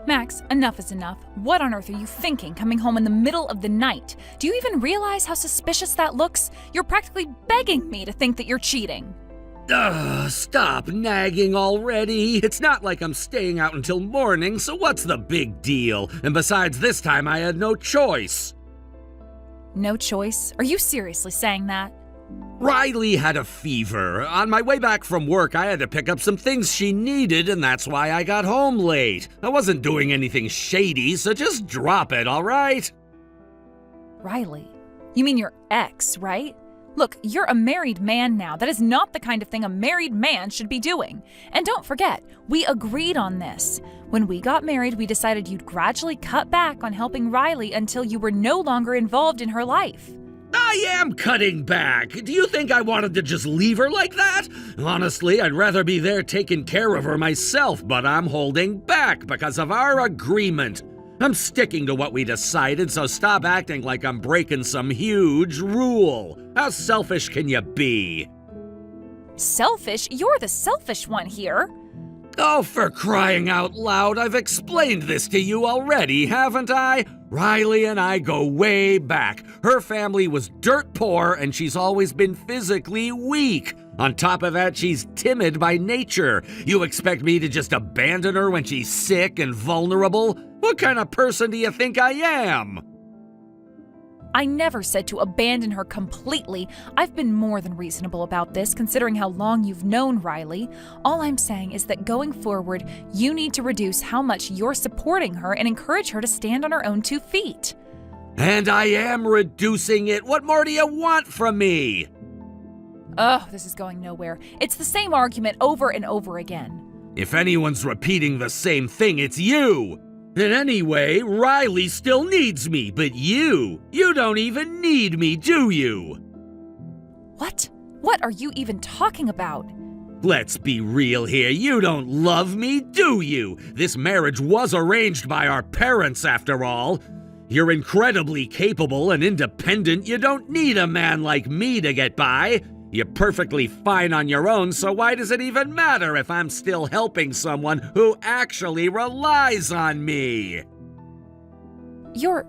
Max, enough is enough. What on earth are you thinking coming home in the middle of the night? Do you even realize how suspicious that looks? You're practically begging me to think that you're cheating. Stop nagging already. It's not like I'm staying out until morning, so what's the big deal? And besides, this time I had no choice. No choice? Are you seriously saying that? Riley had a fever. On my way back from work, I had to pick up some things she needed, and that's why I got home late. I wasn't doing anything shady, so just drop it, all right? Riley? You mean your ex, right? Look, you're a married man now. That is not the kind of thing a married man should be doing. And don't forget, we agreed on this. When we got married, we decided you'd gradually cut back on helping Riley until you were no longer involved in her life. I am cutting back. Do you think I wanted to just leave her like that? Honestly, I'd rather be there taking care of her myself, but I'm holding back because of our agreement. I'm sticking to what we decided, so stop acting like I'm breaking some huge rule. How selfish can you be? Selfish? You're the selfish one here. Oh, for crying out loud, I've explained this to you already, haven't I? Riley and I go way back. Her family was dirt poor, and she's always been physically weak. On top of that, she's timid by nature. You expect me to just abandon her when she's sick and vulnerable? What kind of person do you think I am? I never said to abandon her completely. I've been more than reasonable about this, considering how long you've known Riley. All I'm saying is that going forward, you need to reduce how much you're supporting her and encourage her to stand on her own 2 feet. And I am reducing it. What more do you want from me? Oh, this is going nowhere. It's the same argument over and over again. If anyone's repeating the same thing, it's you. And anyway, Riley still needs me, but you don't even need me, do you? What? What are you even talking about? Let's be real here. You don't love me, do you? This marriage was arranged by our parents, after all. You're incredibly capable and independent. You don't need a man like me to get by. You're perfectly fine on your own, so why does it even matter if I'm still helping someone who actually relies on me? You're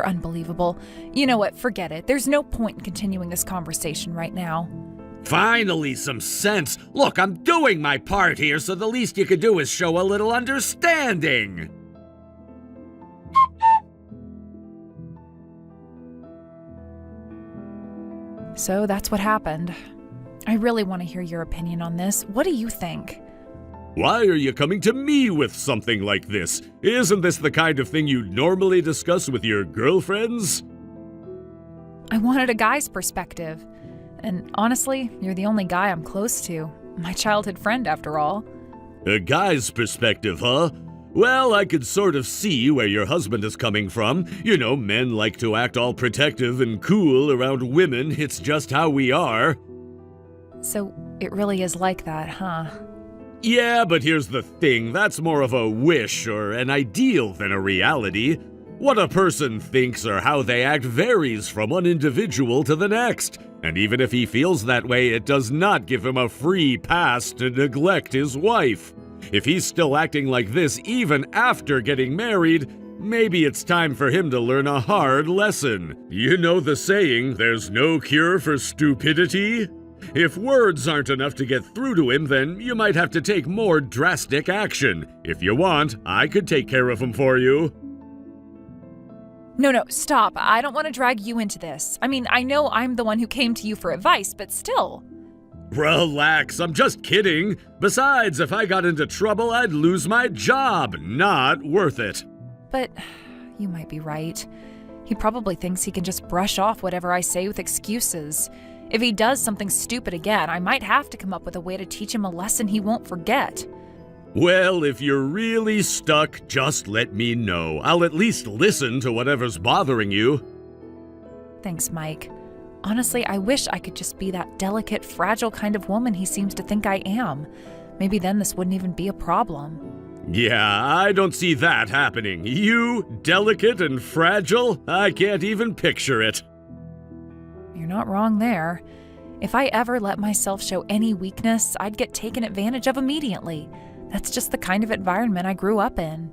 unbelievable. You know what? Forget it. There's no point in continuing this conversation right now. Finally, some sense. Look, I'm doing my part here, so the least you could do is show a little understanding. So that's what happened. I really want to hear your opinion on this. What do you think? Why are you coming to me with something like this? Isn't this the kind of thing you normally discuss with your girlfriends? I wanted a guy's perspective. And honestly, you're the only guy I'm close to. My childhood friend, after all. A guy's perspective, huh? Well, I could sort of see where your husband is coming from. You know, men like to act all protective and cool around women. It's just how we are. So it really is like that, huh? Yeah, but here's the thing. That's more of a wish or an ideal than a reality. What a person thinks or how they act varies from one individual to the next. And even if he feels that way, it does not give him a free pass to neglect his wife. If he's still acting like this even after getting married, maybe it's time for him to learn a hard lesson. You know the saying, there's no cure for stupidity? If words aren't enough to get through to him, then you might have to take more drastic action. If you want, I could take care of him for you. No, stop. I don't want to drag you into this. I mean, I know I'm the one who came to you for advice, but still. Relax, I'm just kidding. Besides, if I got into trouble, I'd lose my job. Not worth it. But you might be right. He probably thinks he can just brush off whatever I say with excuses. If he does something stupid again, I might have to come up with a way to teach him a lesson he won't forget. Well, if you're really stuck, just let me know. I'll at least listen to whatever's bothering you. Thanks, Mike. Honestly, I wish I could just be that delicate, fragile kind of woman he seems to think I am. Maybe then this wouldn't even be a problem. Yeah, I don't see that happening. You, delicate and fragile? I can't even picture it. You're not wrong there. If I ever let myself show any weakness, I'd get taken advantage of immediately. That's just the kind of environment I grew up in.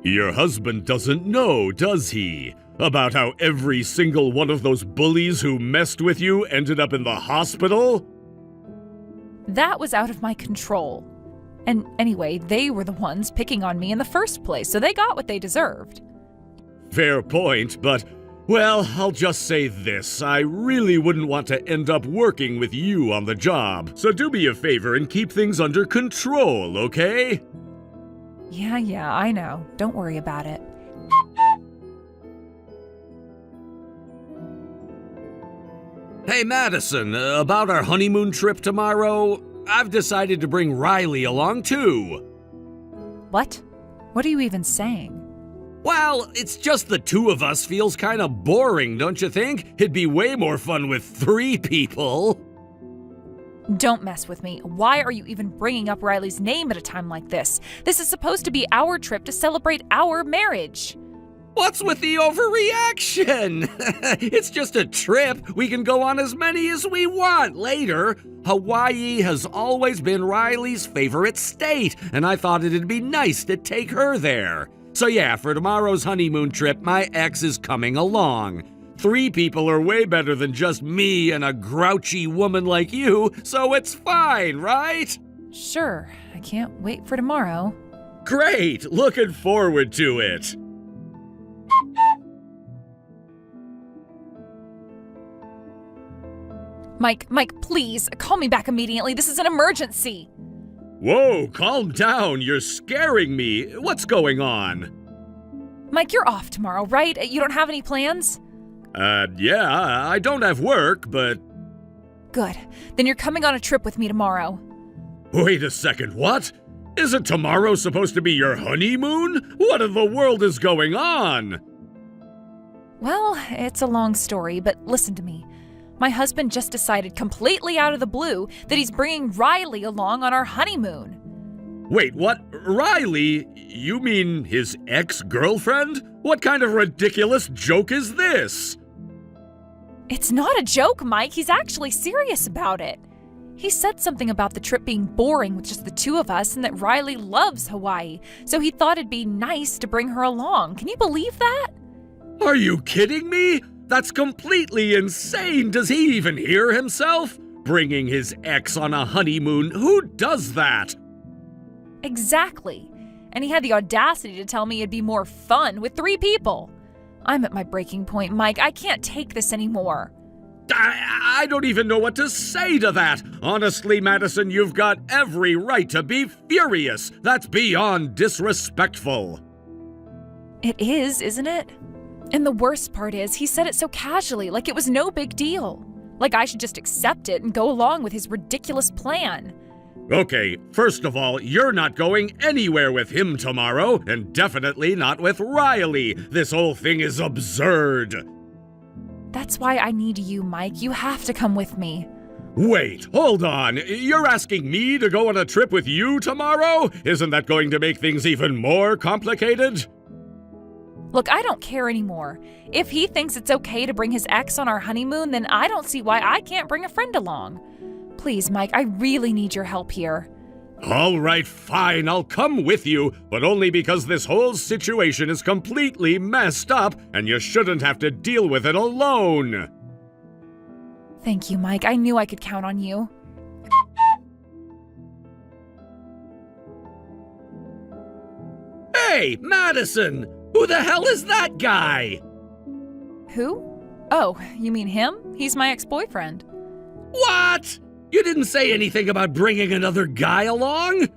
Your husband doesn't know, does he? About how every single one of those bullies who messed with you ended up in the hospital? That was out of my control. And anyway, they were the ones picking on me in the first place, so they got what they deserved. Fair point, but, well, I'll just say this. I really wouldn't want to end up working with you on the job. So do me a favor and keep things under control, okay? Yeah, I know. Don't worry about it. Hey, Madison, about our honeymoon trip tomorrow, I've decided to bring Riley along too. What? What are you even saying? Well, it's just the two of us feels kind of boring, don't you think? It'd be way more fun with 3 people. Don't mess with me. Why are you even bringing up Riley's name at a time like this? This is supposed to be our trip to celebrate our marriage. What's with the overreaction? It's just a trip. We can go on as many as we want later. Hawaii has always been Riley's favorite state, and I thought it'd be nice to take her there. So yeah, for tomorrow's honeymoon trip, my ex is coming along. 3 people are way better than just me and a grouchy woman like you, so it's fine, right? Sure, I can't wait for tomorrow. Great! Looking forward to it! Mike, please, call me back immediately. This is an emergency. Whoa, calm down. You're scaring me. What's going on? Mike, you're off tomorrow, right? You don't have any plans? Yeah, I don't have work, but... Good. Then you're coming on a trip with me tomorrow. Wait a second, what? Isn't tomorrow supposed to be your honeymoon? What in the world is going on? Well, it's a long story, but listen to me. My husband just decided completely out of the blue that he's bringing Riley along on our honeymoon. Wait, what? Riley? You mean his ex-girlfriend? What kind of ridiculous joke is this? It's not a joke, Mike. He's actually serious about it. He said something about the trip being boring with just the 2 of us and that Riley loves Hawaii, so he thought it'd be nice to bring her along. Can you believe that? Are you kidding me? That's completely insane. Does he even hear himself? Bringing his ex on a honeymoon. Who does that? Exactly. And he had the audacity to tell me it'd be more fun with 3 people. I'm at my breaking point, Mike. I can't take this anymore. I don't even know what to say to that. Honestly, Madison, you've got every right to be furious. That's beyond disrespectful. It is, isn't it? And the worst part is, he said it so casually, like it was no big deal. Like I should just accept it and go along with his ridiculous plan. Okay, first of all, you're not going anywhere with him tomorrow, and definitely not with Riley. This whole thing is absurd. That's why I need you, Mike. You have to come with me. Wait, hold on. You're asking me to go on a trip with you tomorrow? Isn't that going to make things even more complicated? Look, I don't care anymore. If he thinks it's okay to bring his ex on our honeymoon, then I don't see why I can't bring a friend along. Please, Mike, I really need your help here. All right, fine, I'll come with you, but only because this whole situation is completely messed up and you shouldn't have to deal with it alone. Thank you, Mike. I knew I could count on you. Hey, Madison! Who the hell is that guy? Who? Oh, you mean him? He's my ex-boyfriend. What? You didn't say anything about bringing another guy along?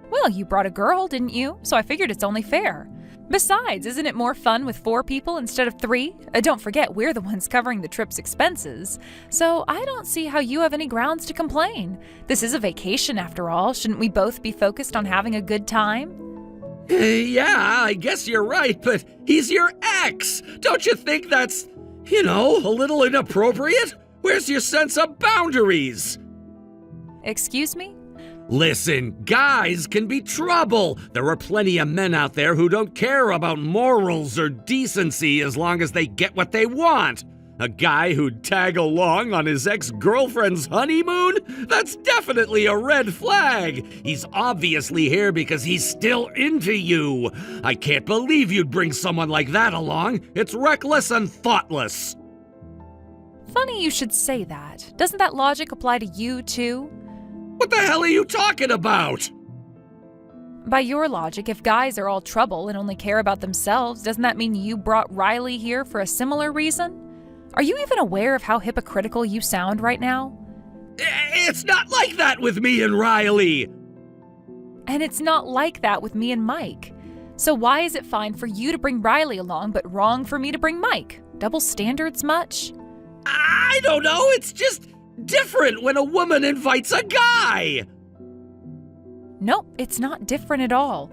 Well, you brought a girl, didn't you? So I figured it's only fair. Besides, isn't it more fun with 4 people instead of 3? Don't forget, we're the ones covering the trip's expenses. So I don't see how you have any grounds to complain. This is a vacation after all. Shouldn't we both be focused on having a good time? Yeah, I guess you're right, but he's your ex. Don't you think that's, a little inappropriate? Where's your sense of boundaries? Excuse me? Listen, guys can be trouble. There are plenty of men out there who don't care about morals or decency as long as they get what they want. A guy who'd tag along on his ex-girlfriend's honeymoon? That's definitely a red flag. He's obviously here because he's still into you. I can't believe you'd bring someone like that along. It's reckless and thoughtless. Funny you should say that. Doesn't that logic apply to you, too? What the hell are you talking about? By your logic, if guys are all trouble and only care about themselves, doesn't that mean you brought Riley here for a similar reason? Are you even aware of how hypocritical you sound right now? It's not like that with me and Riley. And it's not like that with me and Mike. So why is it fine for you to bring Riley along, but wrong for me to bring Mike? Double standards much? I don't know, it's just different when a woman invites a guy. Nope, it's not different at all.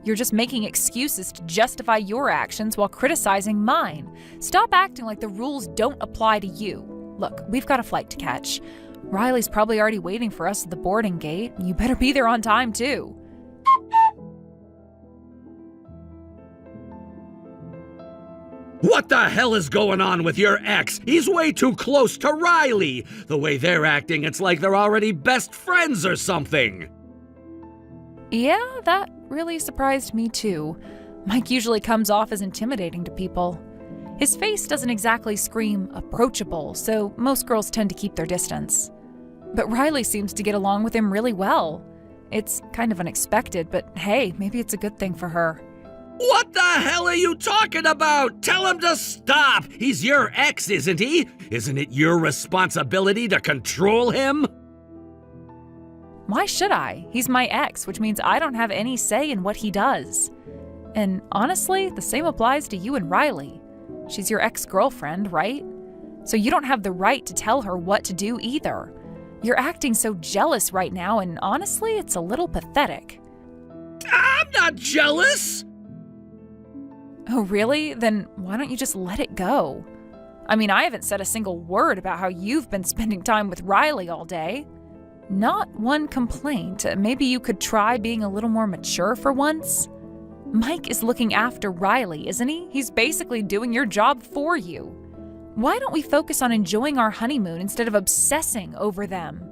You're just making excuses to justify your actions while criticizing mine. Stop acting like the rules don't apply to you. Look, we've got a flight to catch. Riley's probably already waiting for us at the boarding gate. You better be there on time, too. What the hell is going on with your ex? He's way too close to Riley. The way they're acting, it's like they're already best friends or something. Yeah, that really surprised me too. Mike usually comes off as intimidating to people. His face doesn't exactly scream approachable, so most girls tend to keep their distance. But Riley seems to get along with him really well. It's kind of unexpected, but hey, maybe it's a good thing for her. What the hell are you talking about? Tell him to stop. He's your ex, isn't he? Isn't it your responsibility to control him? Why should I? He's my ex, which means I don't have any say in what he does. And honestly, the same applies to you and Riley. She's your ex-girlfriend, right? So you don't have the right to tell her what to do either. You're acting so jealous right now, and honestly, it's a little pathetic. I'm not jealous. Oh, really? Then why don't you just let it go? I mean, I haven't said a single word about how you've been spending time with Riley all day. Not one complaint. Maybe you could try being a little more mature for once? Mike is looking after Riley, isn't he? He's basically doing your job for you. Why don't we focus on enjoying our honeymoon instead of obsessing over them?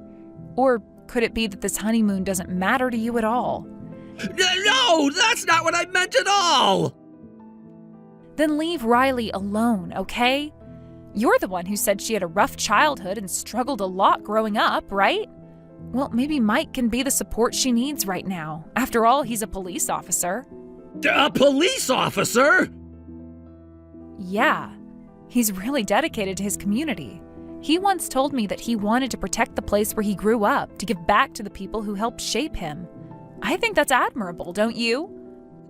Or could it be that this honeymoon doesn't matter to you at all? No, that's not what I meant at all. Then leave Riley alone, okay? You're the one who said she had a rough childhood and struggled a lot growing up, right? Well, maybe Mike can be the support she needs right now. After all, he's a police officer. A police officer? Yeah, he's really dedicated to his community. He once told me that he wanted to protect the place where he grew up, to give back to the people who helped shape him. I think that's admirable, don't you?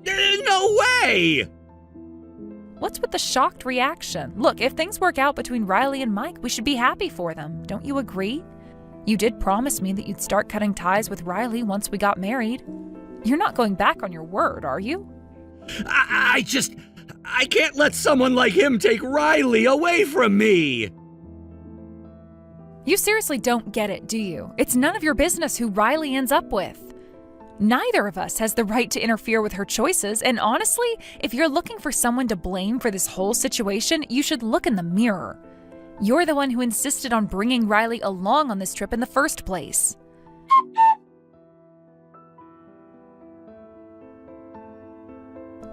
No way! What's with the shocked reaction? Look, if things work out between Riley and Mike, we should be happy for them. Don't you agree? You did promise me that you'd start cutting ties with Riley once we got married. You're not going back on your word, are you? I can't let someone like him take Riley away from me. You seriously don't get it, do you? It's none of your business who Riley ends up with. Neither of us has the right to interfere with her choices, and honestly, if you're looking for someone to blame for this whole situation, you should look in the mirror. You're the one who insisted on bringing Riley along on this trip in the first place.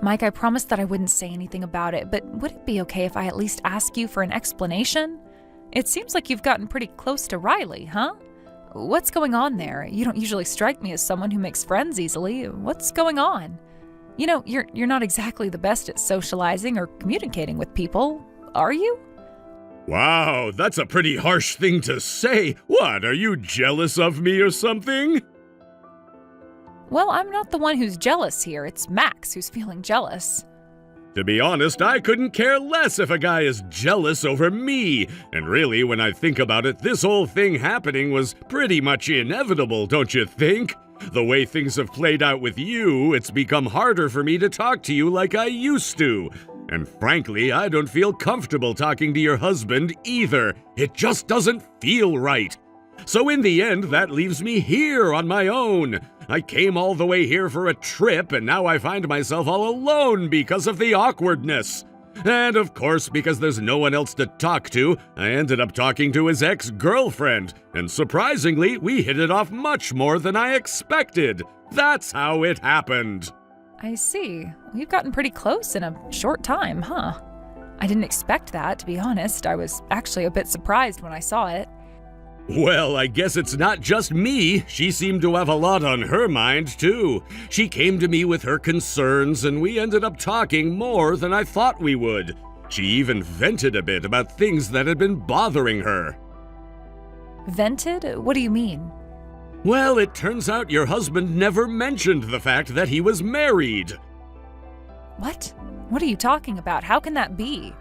Mike, I promised that I wouldn't say anything about it, but would it be okay if I at least ask you for an explanation? It seems like you've gotten pretty close to Riley, huh? What's going on there? You don't usually strike me as someone who makes friends easily. What's going on? You know, you're not exactly the best at socializing or communicating with people, are you? Wow, that's a pretty harsh thing to say. What, are you jealous of me or something? Well, I'm not the one who's jealous here. It's Max who's feeling jealous. To be honest, I couldn't care less if a guy is jealous over me. And really, when I think about it, this whole thing happening was pretty much inevitable, don't you think? The way things have played out with you, it's become harder for me to talk to you like I used to. And frankly, I don't feel comfortable talking to your husband either. It just doesn't feel right. So in the end, that leaves me here on my own. I came all the way here for a trip, and now I find myself all alone because of the awkwardness. And of course, because there's no one else to talk to, I ended up talking to his ex-girlfriend, and surprisingly, we hit it off much more than I expected. That's how it happened. I see. We've gotten pretty close in a short time, huh? I didn't expect that, to be honest. I was actually a bit surprised when I saw it. Well, I guess it's not just me. She seemed to have a lot on her mind, too. She came to me with her concerns, and we ended up talking more than I thought we would. She even vented a bit about things that had been bothering her. Vented? What do you mean? Well, it turns out your husband never mentioned the fact that he was married. What? What are you talking about? How can that be?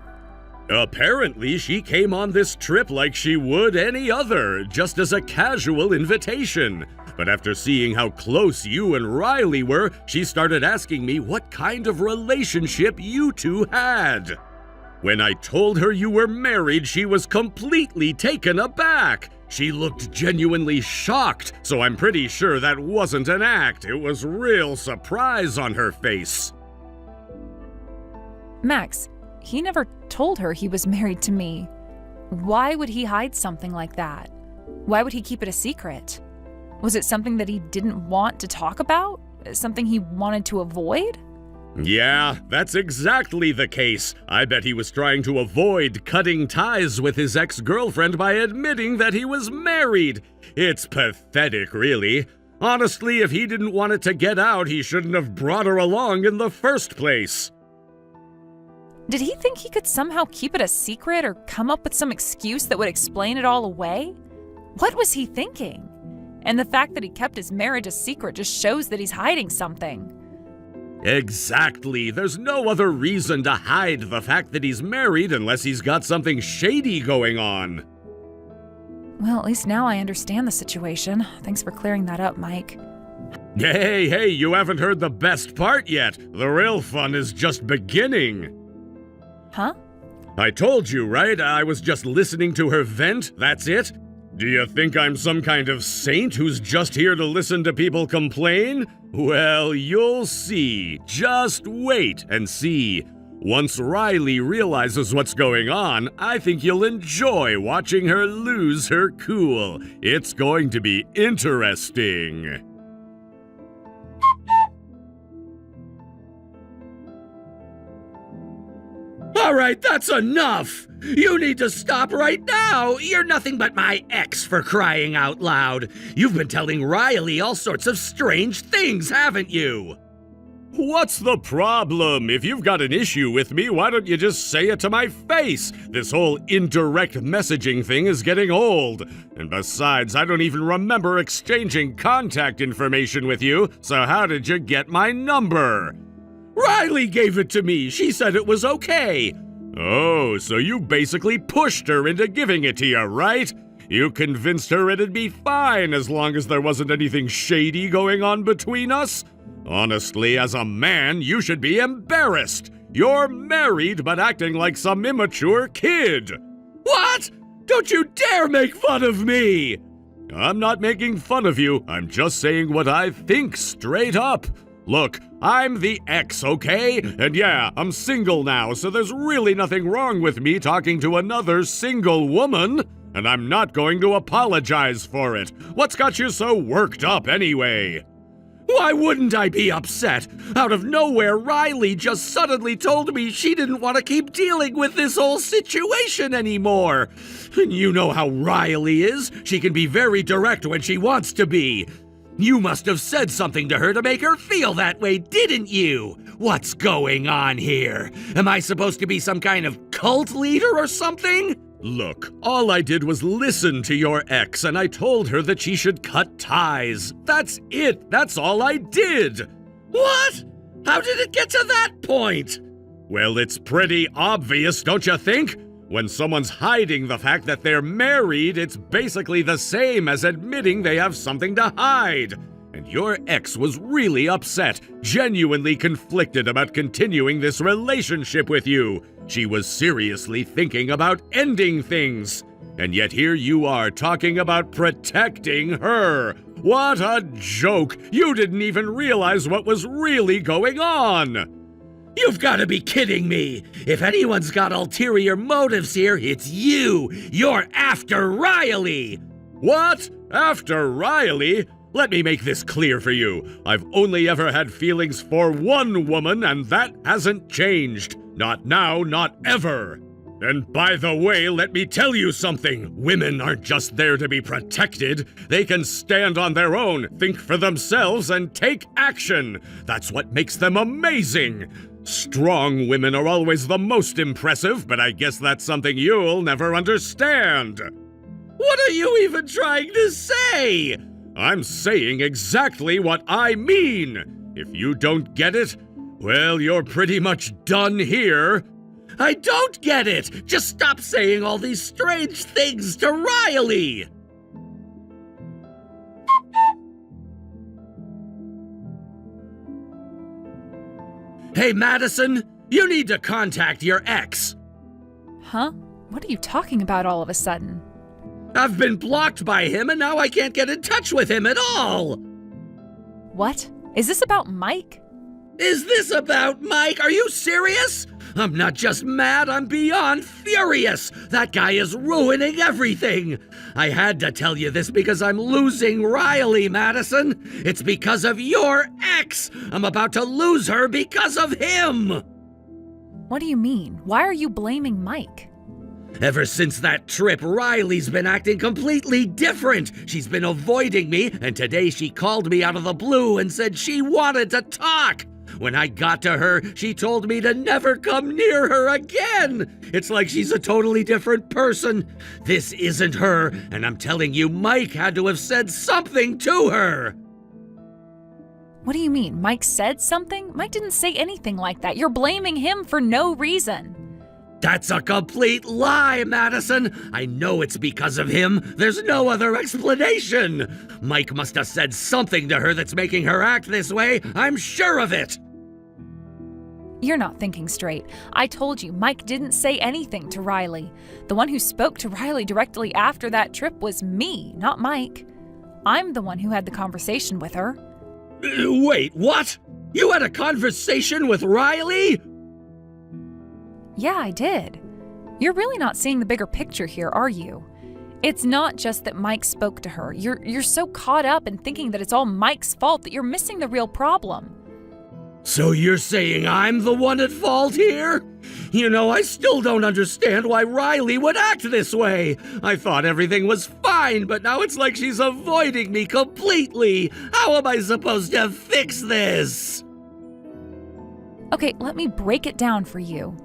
Apparently, she came on this trip like she would any other, just as a casual invitation. But after seeing how close you and Riley were, she started asking me what kind of relationship you two had. When I told her you were married, she was completely taken aback. She looked genuinely shocked, so I'm pretty sure that wasn't an act. It was real surprise on her face. Max, he never told her he was married to me. Why would he hide something like that? Why would he keep it a secret? Was it something that he didn't want to talk about? Something he wanted to avoid? Yeah, that's exactly the case. I bet he was trying to avoid cutting ties with his ex-girlfriend by admitting that he was married. It's pathetic, really. Honestly, if he didn't want it to get out, he shouldn't have brought her along in the first place. Did he think he could somehow keep it a secret or come up with some excuse that would explain it all away? What was he thinking? And the fact that he kept his marriage a secret just shows that he's hiding something. Exactly. There's no other reason to hide the fact that he's married unless he's got something shady going on. Well, at least now I understand the situation. Thanks for clearing that up, Mike. Hey, you haven't heard the best part yet. The real fun is just beginning. Huh? I told you, right? I was just listening to her vent, that's it? Do you think I'm some kind of saint who's just here to listen to people complain? Well, you'll see. Just wait and see. Once Riley realizes what's going on, I think you'll enjoy watching her lose her cool. It's going to be interesting. All right, that's enough! You need to stop right now! You're nothing but my ex, for crying out loud! You've been telling Riley all sorts of strange things, haven't you? What's the problem? If you've got an issue with me, why don't you just say it to my face? This whole indirect messaging thing is getting old. And besides, I don't even remember exchanging contact information with you, so how did you get my number? Riley gave it to me. She said it was okay. Oh, so you basically pushed her into giving it to you, right? You convinced her it'd be fine as long as there wasn't anything shady going on between us? Honestly, as a man, you should be embarrassed. You're married but acting like some immature kid. What? Don't you dare make fun of me! I'm not making fun of you. I'm just saying what I think straight up. Look, I'm the ex, okay? And yeah, I'm single now, so there's really nothing wrong with me talking to another single woman. And I'm not going to apologize for it. What's got you so worked up anyway? Why wouldn't I be upset? Out of nowhere, Riley just suddenly told me she didn't want to keep dealing with this whole situation anymore. And you know how Riley is. She can be very direct when she wants to be. You must have said something to her to make her feel that way, didn't you? What's going on here? Am I supposed to be some kind of cult leader or something? Look, all I did was listen to your ex, and I told her that she should cut ties. That's it. That's all I did. What? How did it get to that point? Well, it's pretty obvious, don't you think? When someone's hiding the fact that they're married, it's basically the same as admitting they have something to hide. And your ex was really upset, genuinely conflicted about continuing this relationship with you. She was seriously thinking about ending things. And yet here you are talking about protecting her. What a joke! You didn't even realize what was really going on. You've got to be kidding me! If anyone's got ulterior motives here, it's you! You're after Riley! What? After Riley? Let me make this clear for you. I've only ever had feelings for one woman, and that hasn't changed. Not now, not ever. And by the way, let me tell you something. Women aren't just there to be protected. They can stand on their own, think for themselves, and take action. That's what makes them amazing. Strong women are always the most impressive, but I guess that's something you'll never understand. What are you even trying to say? I'm saying exactly what I mean. If you don't get it, well, you're pretty much done here. I don't get it! Just stop saying all these strange things to Riley! Hey, Madison, you need to contact your ex. Huh? What are you talking about all of a sudden? I've been blocked by him and now I can't get in touch with him at all! What? Is this about Mike? Is this about Mike? Are you serious? I'm not just mad, I'm beyond furious! That guy is ruining everything! I had to tell you this because I'm losing Riley, Madison! It's because of your ex! I'm about to lose her because of him! What do you mean? Why are you blaming Mike? Ever since that trip, Riley's been acting completely different. She's been avoiding me, and today she called me out of the blue and said she wanted to talk. When I got to her, she told me to never come near her again. It's like she's a totally different person. This isn't her, and I'm telling you, Mike had to have said something to her. What do you mean? Mike said something? Mike didn't say anything like that. You're blaming him for no reason. That's a complete lie, Madison. I know it's because of him. There's no other explanation. Mike must have said something to her that's making her act this way. I'm sure of it. You're not thinking straight. I told you, Mike didn't say anything to Riley. The one who spoke to Riley directly after that trip was me, not Mike. I'm the one who had the conversation with her. Wait, what? You had a conversation with Riley? Yeah, I did. You're really not seeing the bigger picture here, are you? It's not just that Mike spoke to her. You're so caught up in thinking that it's all Mike's fault that you're missing the real problem. So you're saying I'm the one at fault here? You know, I still don't understand why Riley would act this way. I thought everything was fine, but now it's like she's avoiding me completely. How am I supposed to fix this? Okay, let me break it down for you.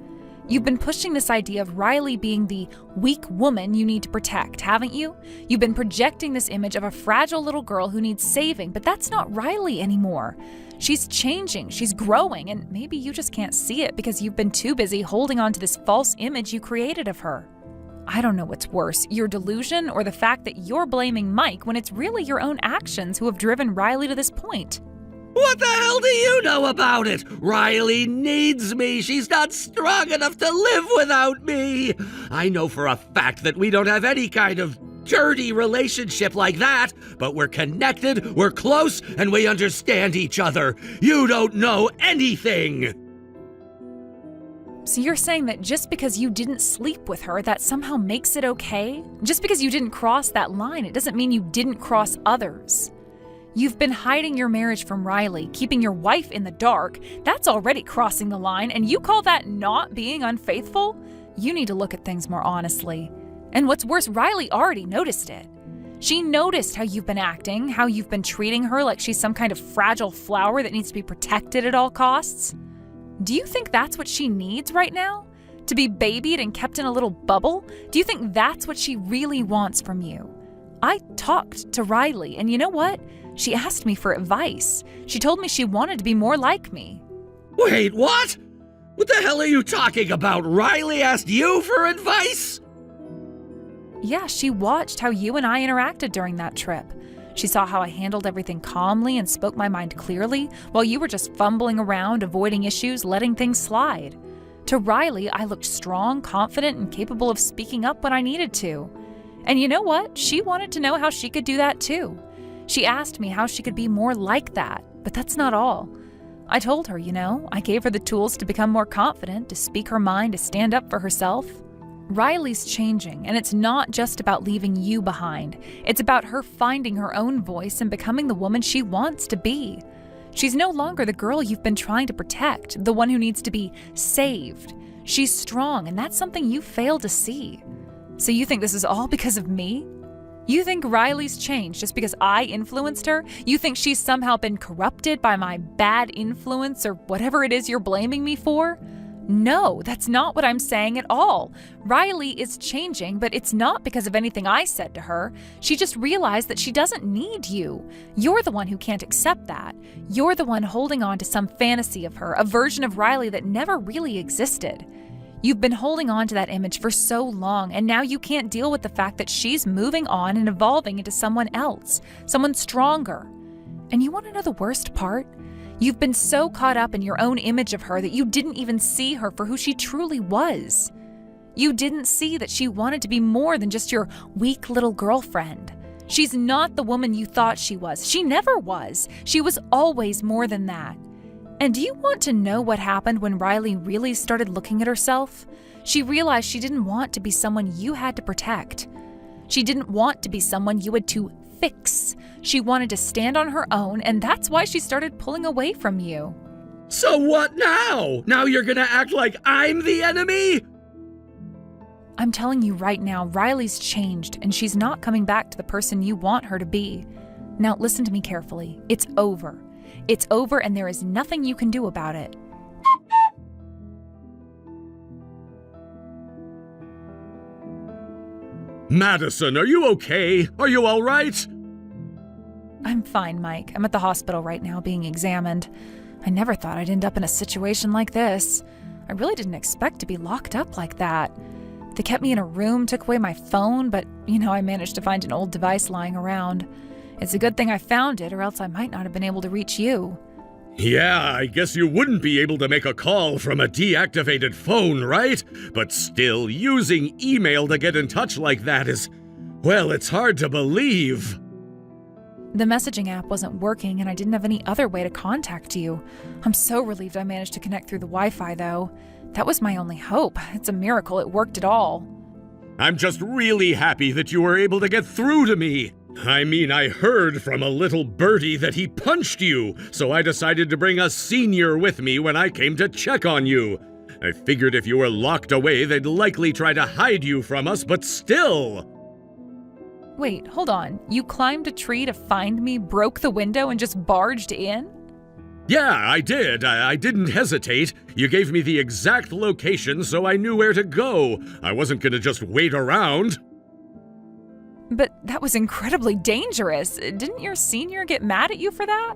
You've been pushing this idea of Riley being the weak woman you need to protect, haven't you? You've been projecting this image of a fragile little girl who needs saving, but that's not Riley anymore. She's changing, she's growing, and maybe you just can't see it because you've been too busy holding on to this false image you created of her. I don't know what's worse, your delusion or the fact that you're blaming Mike when it's really your own actions who have driven Riley to this point. What the hell do you know about it? Riley needs me. She's not strong enough to live without me. I know for a fact that we don't have any kind of dirty relationship like that, but we're connected, we're close, and we understand each other. You don't know anything. So you're saying that just because you didn't sleep with her, that somehow makes it okay? Just because you didn't cross that line, it doesn't mean you didn't cross others. You've been hiding your marriage from Riley, keeping your wife in the dark. That's already crossing the line, and you call that not being unfaithful? You need to look at things more honestly. And what's worse, Riley already noticed it. She noticed how you've been acting, how you've been treating her like she's some kind of fragile flower that needs to be protected at all costs. Do you think that's what she needs right now? To be babied and kept in a little bubble? Do you think that's what she really wants from you? I talked to Riley, and you know what? She asked me for advice. She told me she wanted to be more like me. Wait, what? What the hell are you talking about? Riley asked you for advice? Yeah, she watched how you and I interacted during that trip. She saw how I handled everything calmly and spoke my mind clearly, while you were just fumbling around, avoiding issues, letting things slide. To Riley, I looked strong, confident, and capable of speaking up when I needed to. And you know what? She wanted to know how she could do that too. She asked me how she could be more like that, but that's not all. I told her, I gave her the tools to become more confident, to speak her mind, to stand up for herself. Riley's changing, and it's not just about leaving you behind. It's about her finding her own voice and becoming the woman she wants to be. She's no longer the girl you've been trying to protect, the one who needs to be saved. She's strong, and that's something you fail to see. So you think this is all because of me? You think Riley's changed just because I influenced her? You think she's somehow been corrupted by my bad influence or whatever it is you're blaming me for? No, that's not what I'm saying at all. Riley is changing, but it's not because of anything I said to her. She just realized that she doesn't need you. You're the one who can't accept that. You're the one holding on to some fantasy of her, a version of Riley that never really existed. You've been holding on to that image for so long, and now you can't deal with the fact that she's moving on and evolving into someone else, someone stronger. And you want to know the worst part? You've been so caught up in your own image of her that you didn't even see her for who she truly was. You didn't see that she wanted to be more than just your weak little girlfriend. She's not the woman you thought she was. She never was. She was always more than that. And do you want to know what happened when Riley really started looking at herself? She realized she didn't want to be someone you had to protect. She didn't want to be someone you had to fix. She wanted to stand on her own, and that's why she started pulling away from you. So what now? Now you're gonna act like I'm the enemy? I'm telling you right now, Riley's changed, and she's not coming back to the person you want her to be. Now listen to me carefully. It's over. It's over, and there is nothing you can do about it. Madison, are you okay? Are you all right? I'm fine, Mike. I'm at the hospital right now being examined. I never thought I'd end up in a situation like this. I really didn't expect to be locked up like that. They kept me in a room, took away my phone, but, I managed to find an old device lying around. It's a good thing I found it, or else I might not have been able to reach you. Yeah, I guess you wouldn't be able to make a call from a deactivated phone, right? But still, using email to get in touch like that is, well, it's hard to believe. The messaging app wasn't working, and I didn't have any other way to contact you. I'm so relieved I managed to connect through the Wi-Fi, though. That was my only hope. It's a miracle it worked at all. I'm just really happy that you were able to get through to me. I heard from a little birdie that he punched you, so I decided to bring a senior with me when I came to check on you. I figured if you were locked away, they'd likely try to hide you from us, but still. Wait, hold on. You climbed a tree to find me, broke the window, and just barged in? Yeah, I did. I didn't hesitate. You gave me the exact location, so I knew where to go. I wasn't gonna just wait around. But that was incredibly dangerous. Didn't your senior get mad at you for that?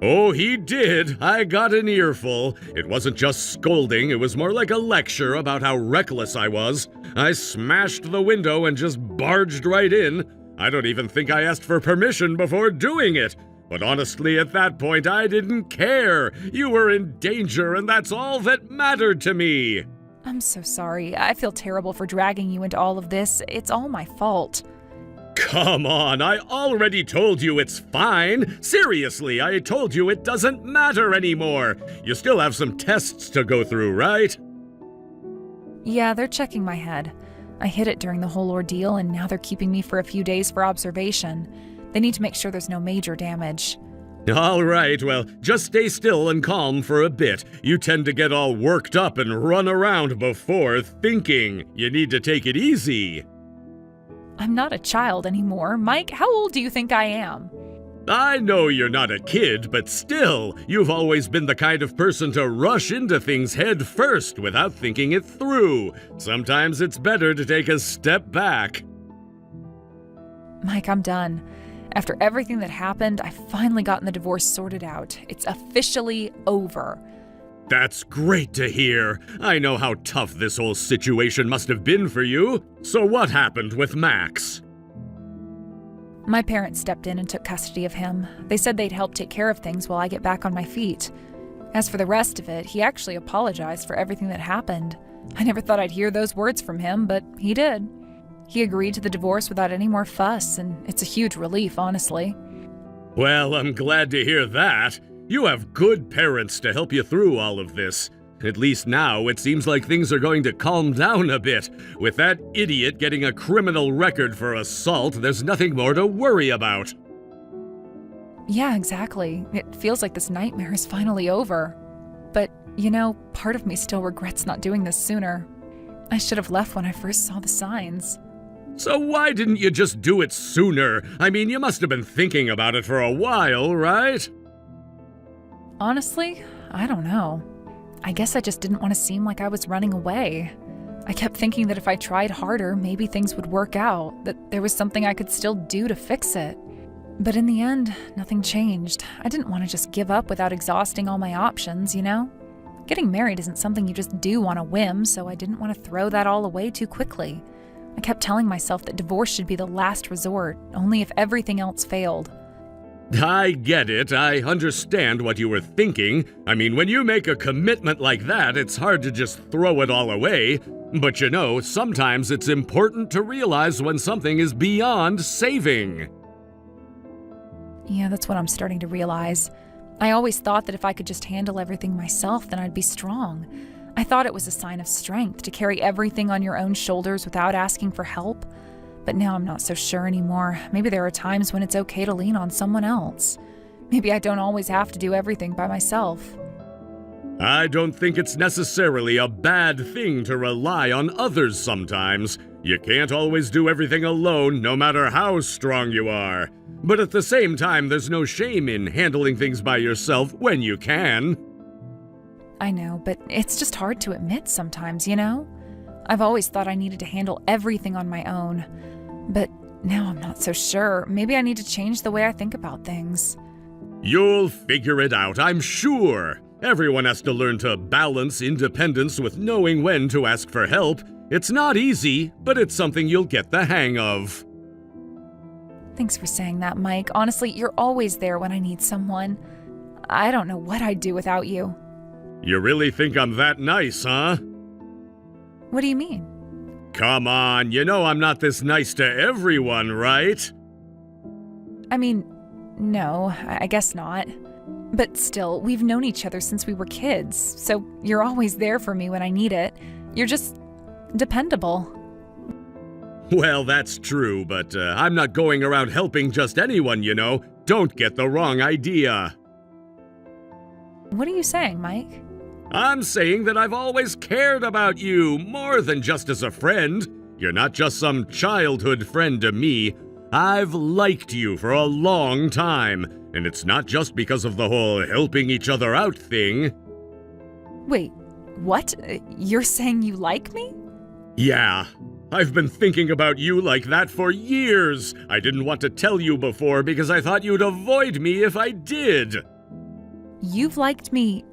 Oh, he did. I got an earful. It wasn't just scolding, it was more like a lecture about how reckless I was. I smashed the window and just barged right in. I don't even think I asked for permission before doing it. But honestly, at that point, I didn't care. You were in danger, and that's all that mattered to me. I'm so sorry. I feel terrible for dragging you into all of this. It's all my fault. Come on, I already told you it's fine. Seriously, I told you it doesn't matter anymore. You still have some tests to go through, right? Yeah, they're checking my head. I hid it during the whole ordeal, and now they're keeping me for a few days for observation. They need to make sure there's no major damage. All right, well, just stay still and calm for a bit. You tend to get all worked up and run around before thinking. You need to take it easy. I'm not a child anymore. Mike, how old do you think I am? I know you're not a kid, but still, you've always been the kind of person to rush into things head first without thinking it through. Sometimes it's better to take a step back. Mike, I'm done. After everything that happened, I finally gotten the divorce sorted out. It's officially over. That's great to hear. I know how tough this whole situation must have been for you. So what happened with Max? My parents stepped in and took custody of him. They said they'd help take care of things while I get back on my feet. As for the rest of it, he actually apologized for everything that happened. I never thought I'd hear those words from him, but he did. He agreed to the divorce without any more fuss, and it's a huge relief, honestly. Well, I'm glad to hear that. You have good parents to help you through all of this. At least now, it seems like things are going to calm down a bit. With that idiot getting a criminal record for assault, there's nothing more to worry about. Yeah, exactly. It feels like this nightmare is finally over. But, part of me still regrets not doing this sooner. I should have left when I first saw the signs. So why didn't you just do it sooner? I mean, you must have been thinking about it for a while, right? Honestly, I don't know. I guess I just didn't want to seem like I was running away. I kept thinking that if I tried harder, maybe things would work out, that there was something I could still do to fix it. But in the end, nothing changed. I didn't want to just give up without exhausting all my options, Getting married isn't something you just do on a whim, so I didn't want to throw that all away too quickly. I kept telling myself that divorce should be the last resort, only if everything else failed. I get it. I understand what you were thinking. I mean, when you make a commitment like that, it's hard to just throw it all away. But sometimes it's important to realize when something is beyond saving. Yeah, that's what I'm starting to realize. I always thought that if I could just handle everything myself, then I'd be strong. I thought it was a sign of strength to carry everything on your own shoulders without asking for help. But now I'm not so sure anymore. Maybe there are times when it's okay to lean on someone else. Maybe I don't always have to do everything by myself. I don't think it's necessarily a bad thing to rely on others sometimes. You can't always do everything alone, no matter how strong you are. But at the same time, there's no shame in handling things by yourself when you can. I know, but it's just hard to admit sometimes, I've always thought I needed to handle everything on my own. But now I'm not so sure. Maybe I need to change the way I think about things. You'll figure it out, I'm sure. Everyone has to learn to balance independence with knowing when to ask for help. It's not easy, but it's something you'll get the hang of. Thanks for saying that, Mike. Honestly, you're always there when I need someone. I don't know what I'd do without you. You really think I'm that nice, huh? What do you mean? Come on, I'm not this nice to everyone, right? I mean, no, I guess not. But still, we've known each other since we were kids, so you're always there for me when I need it. You're just dependable. Well, that's true, but I'm not going around helping just anyone, Don't get the wrong idea. What are you saying, Mike? I'm saying that I've always cared about you, more than just as a friend. You're not just some childhood friend to me. I've liked you for a long time, and it's not just because of the whole helping each other out thing. Wait, what? You're saying you like me? Yeah. I've been thinking about you like that for years. I didn't want to tell you before because I thought you'd avoid me if I did. You've liked me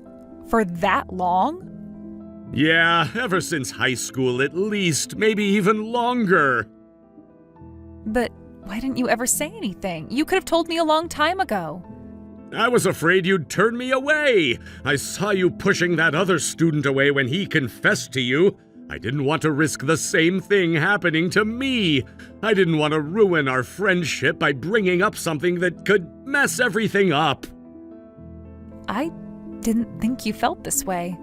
for that long? Yeah, ever since high school at least, maybe even longer. But why didn't you ever say anything? You could have told me a long time ago. I was afraid you'd turn me away. I saw you pushing that other student away when he confessed to you. I didn't want to risk the same thing happening to me. I didn't want to ruin our friendship by bringing up something that could mess everything up. I didn't think you felt this way.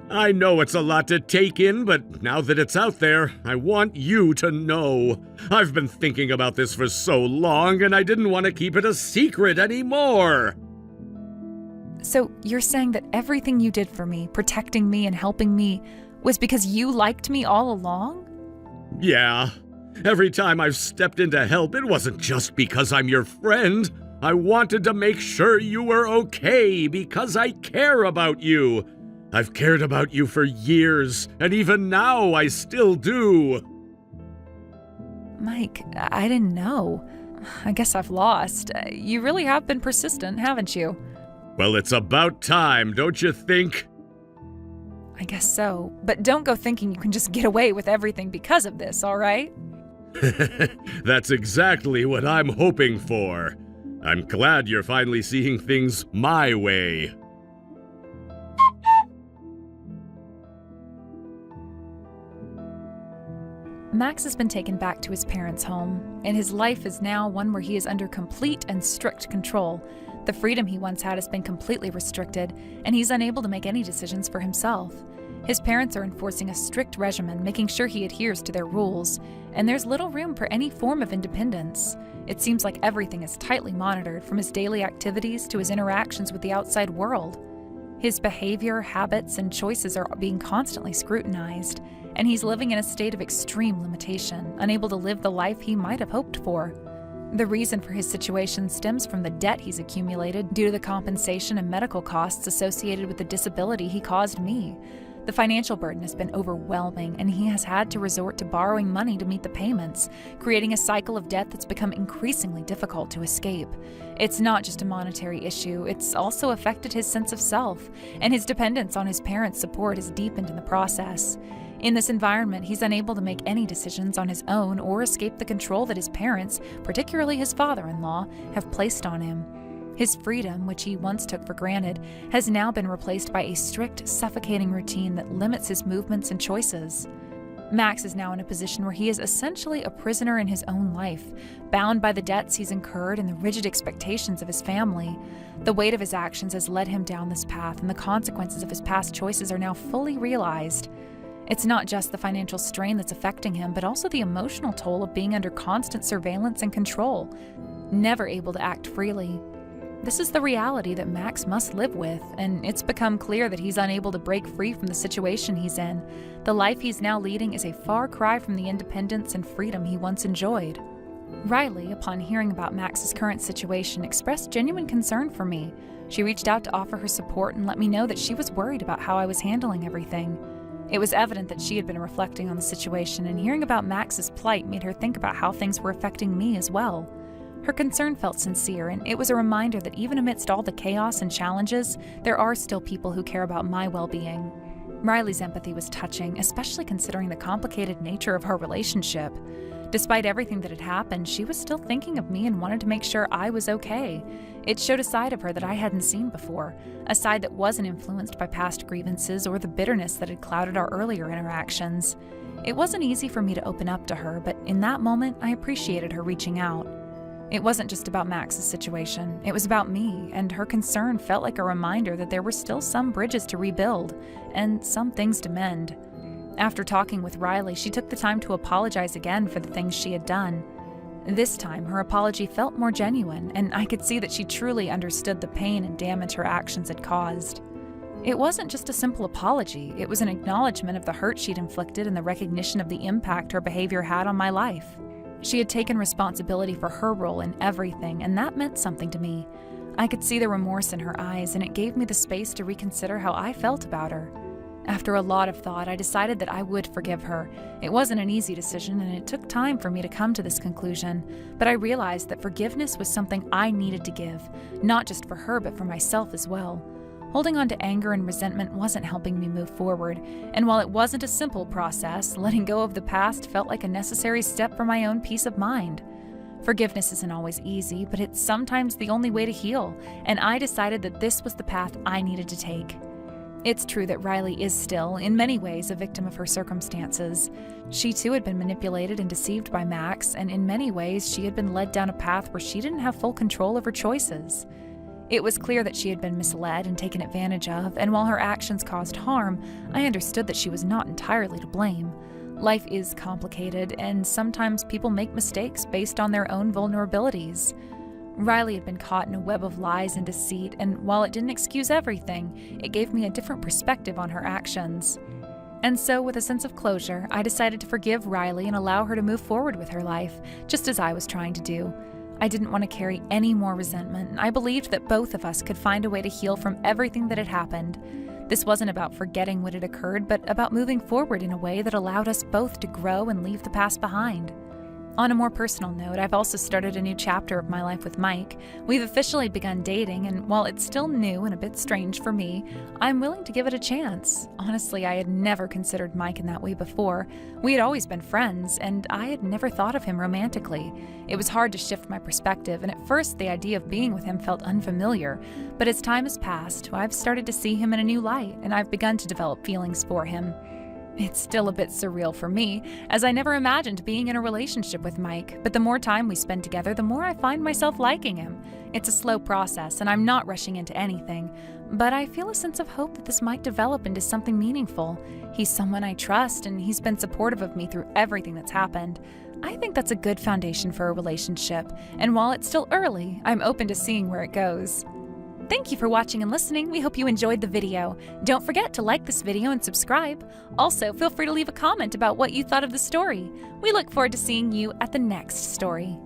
I know it's a lot to take in, but now that it's out there, I want you to know. I've been thinking about this for so long, and I didn't want to keep it a secret anymore. So you're saying that everything you did for me, protecting me and helping me, was because you liked me all along? Yeah. Every time I've stepped in to help, it wasn't just because I'm your friend. I wanted to make sure you were okay because I care about you. I've cared about you for years, and even now I still do. Mike, I didn't know. I guess I've lost. You really have been persistent, haven't you? Well, it's about time, don't you think? I guess so. But don't go thinking you can just get away with everything because of this, all right? That's exactly what I'm hoping for. I'm glad you're finally seeing things my way. Max has been taken back to his parents' home, and his life is now one where he is under complete and strict control. The freedom he once had has been completely restricted, and he's unable to make any decisions for himself. His parents are enforcing a strict regimen, making sure he adheres to their rules, and there's little room for any form of independence. It seems like everything is tightly monitored, from his daily activities to his interactions with the outside world. His behavior, habits, and choices are being constantly scrutinized, and he's living in a state of extreme limitation, unable to live the life he might have hoped for. The reason for his situation stems from the debt he's accumulated due to the compensation and medical costs associated with the disability he caused me. The financial burden has been overwhelming, and he has had to resort to borrowing money to meet the payments, creating a cycle of debt that's become increasingly difficult to escape. It's not just a monetary issue, it's also affected his sense of self, and his dependence on his parents' support has deepened in the process. In this environment, he's unable to make any decisions on his own or escape the control that his parents, particularly his father-in-law, have placed on him. His freedom, which he once took for granted, has now been replaced by a strict, suffocating routine that limits his movements and choices. Max is now in a position where he is essentially a prisoner in his own life, bound by the debts he's incurred and the rigid expectations of his family. The weight of his actions has led him down this path, and the consequences of his past choices are now fully realized. It's not just the financial strain that's affecting him, but also the emotional toll of being under constant surveillance and control, never able to act freely. This is the reality that Max must live with, and it's become clear that he's unable to break free from the situation he's in. The life he's now leading is a far cry from the independence and freedom he once enjoyed. Riley, upon hearing about Max's current situation, expressed genuine concern for me. She reached out to offer her support and let me know that she was worried about how I was handling everything. It was evident that she had been reflecting on the situation, and hearing about Max's plight made her think about how things were affecting me as well. Her concern felt sincere, and it was a reminder that even amidst all the chaos and challenges, there are still people who care about my well-being. Riley's empathy was touching, especially considering the complicated nature of our relationship. Despite everything that had happened, she was still thinking of me and wanted to make sure I was okay. It showed a side of her that I hadn't seen before, a side that wasn't influenced by past grievances or the bitterness that had clouded our earlier interactions. It wasn't easy for me to open up to her, but in that moment, I appreciated her reaching out. It wasn't just about Max's situation, it was about me, and her concern felt like a reminder that there were still some bridges to rebuild, and some things to mend. After talking with Riley, she took the time to apologize again for the things she had done. This time, her apology felt more genuine, and I could see that she truly understood the pain and damage her actions had caused. It wasn't just a simple apology, it was an acknowledgement of the hurt she'd inflicted and the recognition of the impact her behavior had on my life. She had taken responsibility for her role in everything, and that meant something to me. I could see the remorse in her eyes, and it gave me the space to reconsider how I felt about her. After a lot of thought, I decided that I would forgive her. It wasn't an easy decision, and it took time for me to come to this conclusion, but I realized that forgiveness was something I needed to give, not just for her, but for myself as well. Holding on to anger and resentment wasn't helping me move forward, and while it wasn't a simple process, letting go of the past felt like a necessary step for my own peace of mind. Forgiveness isn't always easy, but it's sometimes the only way to heal, and I decided that this was the path I needed to take. It's true that Riley is still, in many ways, a victim of her circumstances. She too had been manipulated and deceived by Max, and in many ways she had been led down a path where she didn't have full control of her choices. It was clear that she had been misled and taken advantage of, and while her actions caused harm, I understood that she was not entirely to blame. Life is complicated, and sometimes people make mistakes based on their own vulnerabilities. Riley had been caught in a web of lies and deceit, and while it didn't excuse everything, it gave me a different perspective on her actions. And so, with a sense of closure, I decided to forgive Riley and allow her to move forward with her life, just as I was trying to do. I didn't want to carry any more resentment, and I believed that both of us could find a way to heal from everything that had happened. This wasn't about forgetting what had occurred, but about moving forward in a way that allowed us both to grow and leave the past behind. On a more personal note, I've also started a new chapter of my life with Mike. We've officially begun dating, and while it's still new and a bit strange for me, I'm willing to give it a chance. Honestly, I had never considered Mike in that way before. We had always been friends, and I had never thought of him romantically. It was hard to shift my perspective, and at first the idea of being with him felt unfamiliar. But as time has passed, I've started to see him in a new light, and I've begun to develop feelings for him. It's still a bit surreal for me, as I never imagined being in a relationship with Mike, but the more time we spend together, the more I find myself liking him. It's a slow process, and I'm not rushing into anything, but I feel a sense of hope that this might develop into something meaningful. He's someone I trust, and he's been supportive of me through everything that's happened. I think that's a good foundation for a relationship, and while it's still early, I'm open to seeing where it goes. Thank you for watching and listening. We hope you enjoyed the video. Don't forget to like this video and subscribe. Also, feel free to leave a comment about what you thought of the story. We look forward to seeing you at the next story.